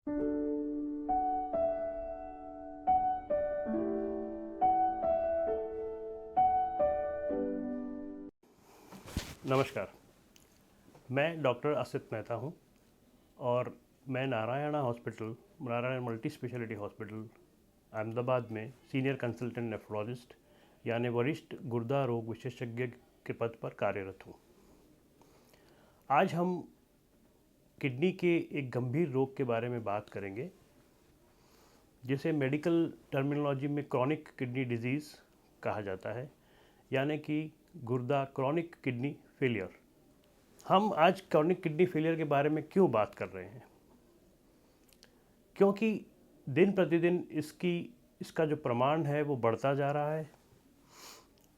नमस्कार, मैं डॉक्टर असित मेहता हूँ और मैं Narayan multi speciality hospital Ahmedabad में सीनियर कंसल्टेंट नेफ्रोलॉजिस्ट यानी वरिष्ठ गुर्दा रोग विशेषज्ञ के पद पर कार्यरत हूँ। आज हम किडनी के एक गंभीर रोग के बारे में बात करेंगे जिसे मेडिकल टर्मिनोलॉजी में क्रॉनिक किडनी डिजीज़ कहा जाता है, यानी कि गुर्दा क्रॉनिक किडनी फेलियर। हम आज क्रॉनिक किडनी फेलियर के बारे में क्यों बात कर रहे हैं? क्योंकि दिन प्रतिदिन इसका जो प्रमाण है वो बढ़ता जा रहा है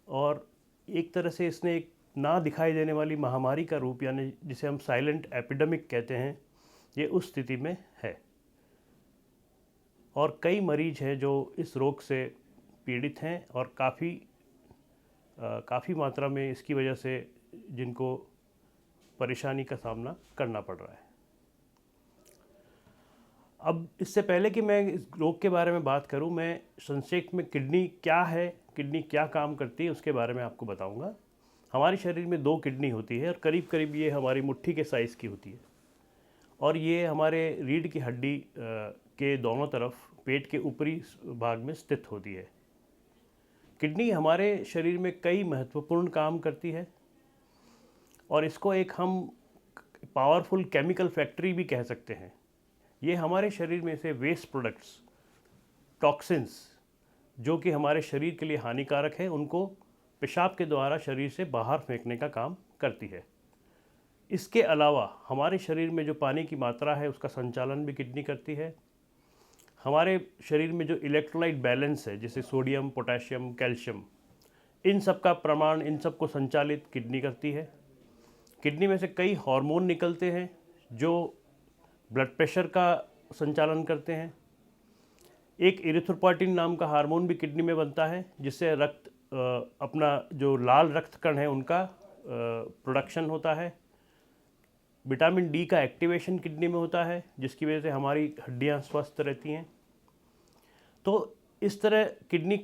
और एक तरह से इसने एक ना दिखाई देने वाली महामारी का रूप, यानी जिसे हम साइलेंट एपिडेमिक कहते हैं, ये उस स्थिति में है। और कई मरीज हैं जो इस रोग से पीड़ित हैं और काफ़ी मात्रा में इसकी वजह से जिनको परेशानी का सामना करना पड़ रहा है। अब इससे पहले कि मैं इस रोग के बारे में बात करूं, मैं संक्षेप में किडनी क्या है, किडनी क्या काम करती है, उसके बारे में आपको बताऊंगा। हमारे शरीर में 2 किडनी होती है और करीब करीब ये हमारी मुट्ठी के साइज़ की होती है और ये हमारे रीढ़ की हड्डी के दोनों तरफ पेट के ऊपरी भाग में स्थित होती है। किडनी हमारे शरीर में कई महत्वपूर्ण काम करती है और इसको एक हम पावरफुल केमिकल फैक्ट्री भी कह सकते हैं। ये हमारे शरीर में से वेस्ट प्रोडक्ट्स, टॉक्सिन्स, जो कि हमारे शरीर के लिए हानिकारक है, उनको पेशाब के द्वारा शरीर से बाहर फेंकने का काम करती है। इसके अलावा हमारे शरीर में जो पानी की मात्रा है उसका संचालन भी किडनी करती है। हमारे शरीर में जो इलेक्ट्रोलाइट बैलेंस है, जैसे सोडियम, पोटेशियम, कैल्शियम, इन सब का प्रमाण, इन सब को संचालित किडनी करती है। किडनी में से कई हार्मोन निकलते हैं जो ब्लड प्रेशर का संचालन करते हैं। एक इरिथ्रोपोइटिन नाम का हार्मोन भी किडनी में बनता है, जिससे अपना जो लाल रक्त कण है उनका प्रोडक्शन होता है। विटामिन डी का एक्टिवेशन किडनी में होता है, जिसकी वजह से हमारी हड्डियां स्वस्थ रहती हैं। तो इस तरह किडनी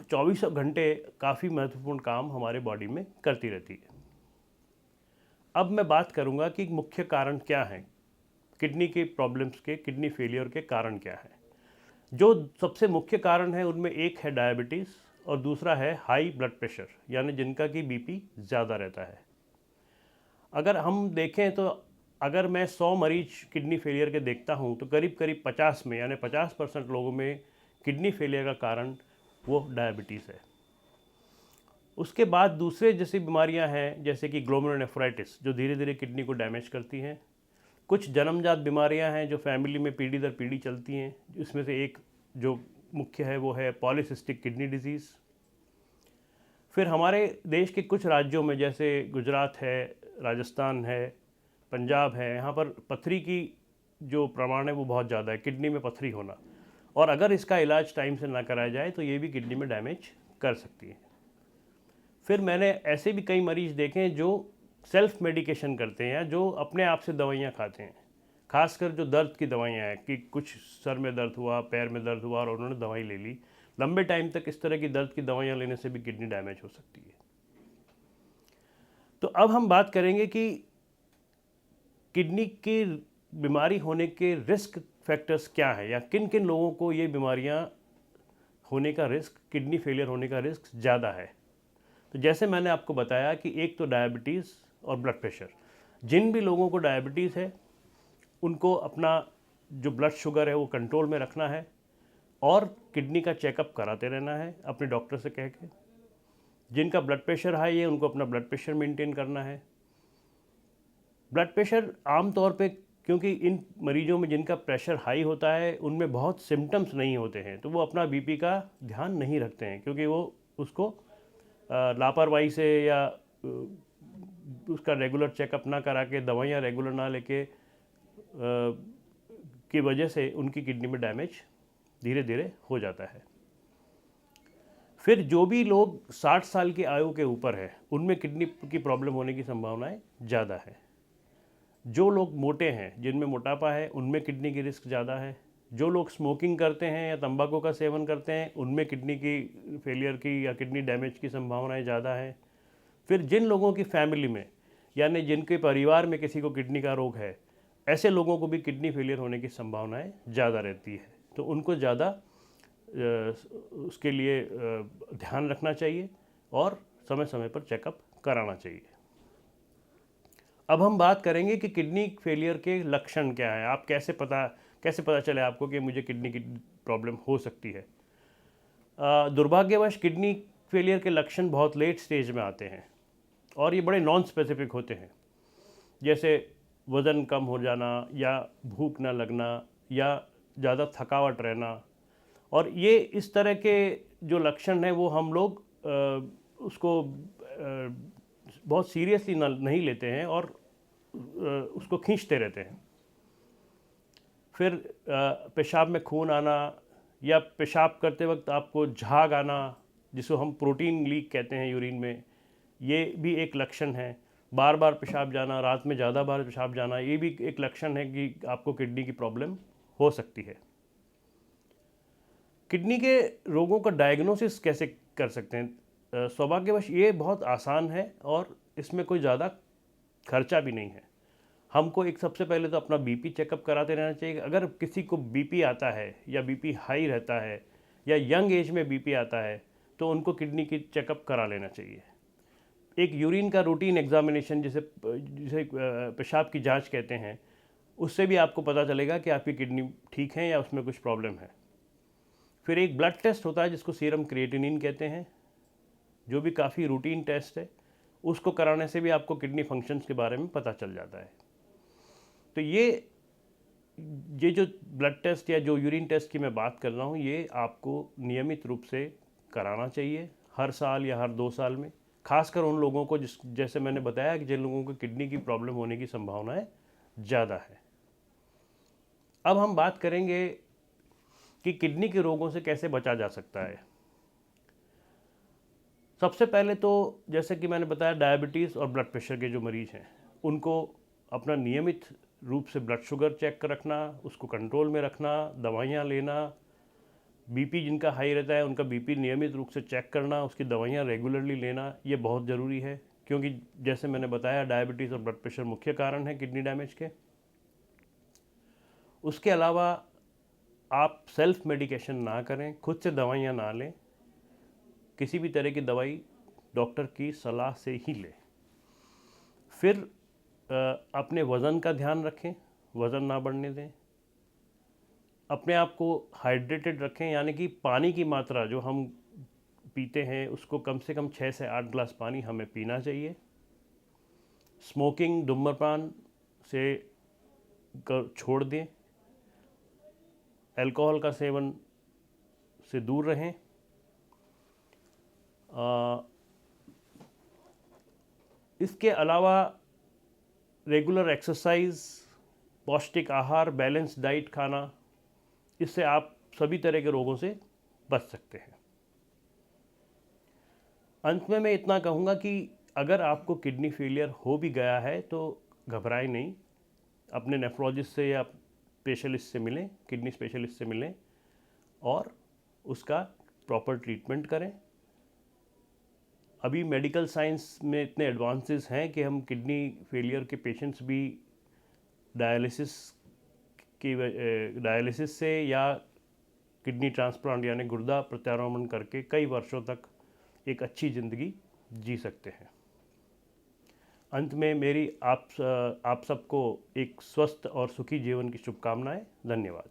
24 घंटे काफ़ी महत्वपूर्ण काम हमारे बॉडी में करती रहती है। अब मैं बात करूंगा कि मुख्य कारण क्या हैं, किडनी के प्रॉब्लम्स के, किडनी फेलियर के कारण क्या है। जो सबसे मुख्य कारण है उनमें एक है डायबिटीज़ और दूसरा है हाई ब्लड प्रेशर, यानी जिनका कि बीपी ज़्यादा रहता है। अगर हम देखें तो अगर मैं 100 मरीज किडनी फेलियर के देखता हूं तो करीब करीब 50 में, यानी 50% लोगों में किडनी फेलियर का कारण वो डायबिटीज़ है। उसके बाद दूसरे जैसी बीमारियां हैं, जैसे कि ग्लोमेरुलोनेफ्राइटिस, जो धीरे धीरे किडनी को डैमेज करती हैं। कुछ जन्मजात बीमारियां हैं जो फैमिली में पीढ़ी दर पीढ़ी चलती हैं। इसमें से एक जो मुख्य है वो है पॉलीसिस्टिक किडनी डिजीज़। फिर हमारे देश के कुछ राज्यों में, जैसे गुजरात है, राजस्थान है, पंजाब है, यहाँ पर पथरी की जो प्रमाण है वो बहुत ज़्यादा है, किडनी में पथरी होना। और अगर इसका इलाज टाइम से ना कराया जाए तो ये भी किडनी में डैमेज कर सकती है। फिर मैंने ऐसे भी कई मरीज देखे हैं जो सेल्फ मेडिकेशन करते हैं, या जो अपने आप से दवाइयाँ खाते हैं। खासकर जो दर्द की दवाइयाँ हैं, कि कुछ सर में दर्द हुआ, पैर में दर्द हुआ और उन्होंने दवाई ले ली, लंबे टाइम तक इस तरह की दर्द की दवाइयाँ लेने से भी किडनी डैमेज हो सकती है। तो अब हम बात करेंगे कि किडनी की बीमारी होने के रिस्क फैक्टर्स क्या है, या किन किन लोगों को ये बीमारियां होने का रिस्क, किडनी फेलियर होने का रिस्क ज़्यादा है। तो जैसे मैंने आपको बताया कि एक तो डायबिटीज़ और ब्लड प्रेशर। जिन भी लोगों को डायबिटीज़ है उनको अपना जो ब्लड शुगर है वो कंट्रोल में रखना है और किडनी का चेकअप कराते रहना है अपने डॉक्टर से कह के। जिनका ब्लड प्रेशर हाई है उनको अपना ब्लड प्रेशर मेंटेन करना है। ब्लड प्रेशर आमतौर पे, क्योंकि इन मरीजों में जिनका प्रेशर हाई होता है उनमें बहुत सिम्टम्स नहीं होते हैं, तो वो अपना बीपी का ध्यान नहीं रखते हैं, क्योंकि वो उसको लापरवाही से या उसका रेगुलर चेकअप ना करा के, दवाइयाँ रेगुलर ना लेके की वजह से उनकी किडनी में डैमेज धीरे धीरे हो जाता है। फिर जो भी लोग 60 साल की आयु के ऊपर है उनमें किडनी की प्रॉब्लम होने की संभावनाएं ज़्यादा है। जो लोग मोटे हैं, जिनमें मोटापा है, उनमें किडनी की रिस्क ज़्यादा है। जो लोग स्मोकिंग करते हैं या तंबाकू का सेवन करते हैं, उनमें किडनी की फेलियर की या किडनी डैमेज की संभावनाएं ज़्यादा है। फिर जिन लोगों की फैमिली में, यानी जिनके परिवार में किसी को किडनी का रोग है, ऐसे लोगों को भी किडनी फेलियर होने की संभावनाएं ज़्यादा रहती है। तो उनको ज़्यादा उसके लिए ध्यान रखना चाहिए और समय समय पर चेकअप कराना चाहिए। अब हम बात करेंगे कि किडनी फेलियर के लक्षण क्या है। आप कैसे पता चले आपको कि मुझे किडनी की प्रॉब्लम हो सकती है। दुर्भाग्यवश किडनी फेलियर के लक्षण बहुत लेट स्टेज में आते हैं और ये बड़े नॉन स्पेसिफिक होते हैं, जैसे वज़न कम हो जाना या भूख न लगना या ज़्यादा थकावट रहना। और ये इस तरह के जो लक्षण हैं वो हम लोग उसको बहुत सीरियसली नहीं लेते हैं और उसको खींचते रहते हैं। फिर पेशाब में खून आना या पेशाब करते वक्त आपको झाग आना, जिसको हम प्रोटीन लीक कहते हैं यूरिन में, ये भी एक लक्षण है। बार बार पेशाब जाना, रात में ज़्यादा बार पेशाब जाना, ये भी एक लक्षण है कि आपको किडनी की प्रॉब्लम हो सकती है। किडनी के रोगों का डायग्नोसिस कैसे कर सकते हैं? सौभाग्यवश ये बहुत आसान है और इसमें कोई ज़्यादा खर्चा भी नहीं है। हमको एक सबसे पहले तो अपना बीपी चेकअप कराते रहना चाहिए। अगर किसी को बीपी आता है या बीपी हाई रहता है या यंग एज में बीपी आता है तो उनको किडनी की चेकअप करा लेना चाहिए। एक यूरिन का रूटीन एग्जामिनेशन, जिसे पेशाब की जांच कहते हैं, उससे भी आपको पता चलेगा कि आपकी किडनी ठीक है या उसमें कुछ प्रॉब्लम है। फिर एक ब्लड टेस्ट होता है जिसको सीरम क्रिएटिनिन कहते हैं, जो भी काफ़ी रूटीन टेस्ट है। उसको कराने से भी आपको किडनी फंक्शंस के बारे में पता चल जाता है। तो ये जो ब्लड टेस्ट या जो यूरिन टेस्ट की मैं बात कर रहा हूँ, ये आपको नियमित रूप से कराना चाहिए, हर साल या हर 2 साल में। खासकर उन लोगों को जैसे मैंने बताया कि जिन लोगों को किडनी की प्रॉब्लम होने की संभावनाएं ज़्यादा है। अब हम बात करेंगे कि किडनी के रोगों से कैसे बचा जा सकता है। सबसे पहले तो जैसे कि मैंने बताया, डायबिटीज़ और ब्लड प्रेशर के जो मरीज़ हैं उनको अपना नियमित रूप से ब्लड शुगर चेक कर रखना, उसको कंट्रोल में रखना, दवाइयाँ लेना। बीपी जिनका हाई रहता है उनका बीपी नियमित रूप से चेक करना, उसकी दवाइयाँ रेगुलरली लेना, ये बहुत ज़रूरी है, क्योंकि जैसे मैंने बताया डायबिटीज़ और ब्लड प्रेशर मुख्य कारण है किडनी डैमेज के। उसके अलावा आप सेल्फ मेडिकेशन ना करें, खुद से दवाइयाँ ना लें। किसी भी तरह की दवाई डॉक्टर की सलाह से ही लें। फिर अपने वज़न का ध्यान रखें, वज़न ना बढ़ने दें। अपने आप को हाइड्रेटेड रखें, यानी कि पानी की मात्रा जो हम पीते हैं उसको कम से कम 6 से 8 ग्लास पानी हमें पीना चाहिए। स्मोकिंग, धूम्रपान से छोड़ दें। अल्कोहल का सेवन से दूर रहें। इसके अलावा रेगुलर एक्सरसाइज, पौष्टिक आहार, बैलेंस डाइट खाना, इससे आप सभी तरह के रोगों से बच सकते हैं। अंत में मैं इतना कहूँगा कि अगर आपको किडनी फेलियर हो भी गया है तो घबराएं नहीं, अपने नेफ्रोलॉजिस्ट से या स्पेशलिस्ट से मिलें, किडनी स्पेशलिस्ट से मिलें और उसका प्रॉपर ट्रीटमेंट करें। अभी मेडिकल साइंस में इतने एडवांसेस हैं कि हम किडनी फेलियर के पेशेंट्स भी डायलिसिस से या किडनी ट्रांसप्लांट यानी गुर्दा प्रत्यारोपण करके कई वर्षों तक एक अच्छी ज़िंदगी जी सकते हैं। अंत में मेरी आप सबको एक स्वस्थ और सुखी जीवन की शुभकामनाएं। धन्यवाद।